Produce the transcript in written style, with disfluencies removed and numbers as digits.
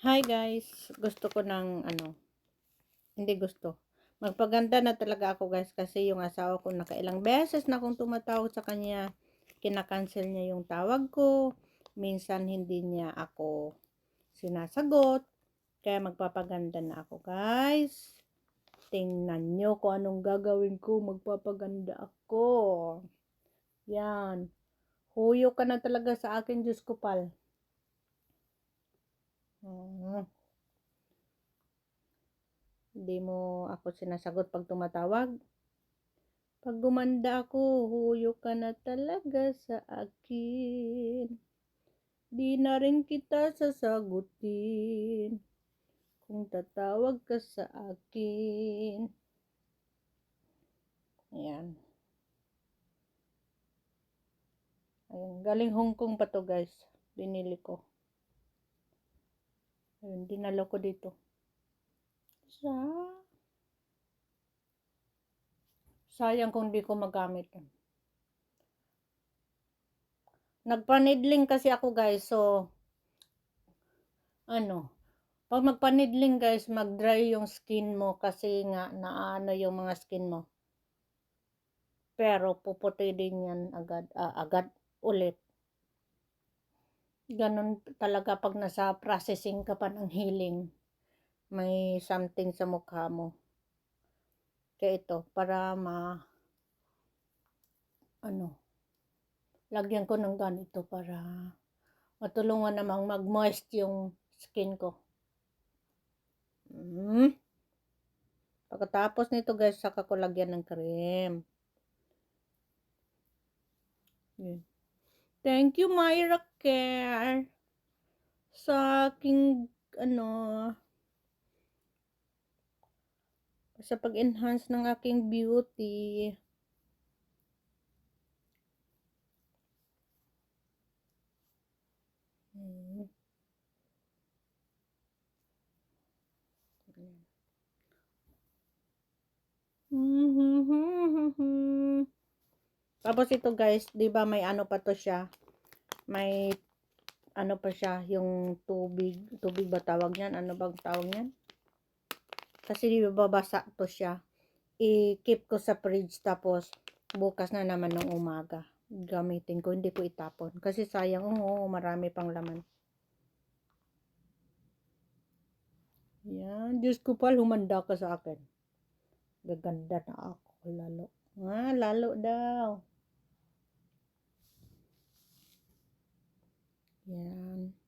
Hi guys, gusto ko ng hindi gusto. Magpaganda na talaga ako guys kasi yung asawa ko nakailang beses na akong tumatawag sa kanya. Kinakancel niya yung tawag ko. Minsan hindi niya ako sinasagot. Kaya magpapaganda na ako guys. Tingnan nyo kung anong gagawin ko. Magpapaganda ako. Yan. Huyo ka na talaga sa akin, Diyos ko pal. Hindi mo ako sinasagot pag tumatawag. Pag gumanda ako, huyo ka na talaga sa akin. Di na rin kita sasagutin kung tatawag ka sa akin. Ayan. Ayan. Galing Hong Kong pa to guys. Binili ko. Ayun, dinalo ko dito. Sayang kung di ko magamit. Nagpanidling kasi ako guys. So, pag magpanidling guys, mag-dry yung skin mo kasi nga naano yung mga skin mo. Pero puputi din yan agad ulit. Ganon talaga pag nasa processing ka pa ng healing. May something sa mukha mo. Kaya ito, para lagyan ko ng ganito para matulungan namang mag-moist yung skin ko. Pagkatapos nito guys, saka ko lagyan ng cream. Thank you, Myra Care, sa aking sa pag-enhance ng aking beauty. Tapos ito guys, 'di ba may ano pa to siya? May ano pa siya, yung tubig ba tawag niyan? Ano bang tawag niyan? Kasi di ba babasa to siya. I-keep ko sa fridge tapos bukas na naman ng umaga gamitin ko, hindi ko itapon kasi sayang, marami pang laman. Yan, Diyos ko pal, humanda ka sa akin. Gaganda na ako lalo. Lalo daw. Yan.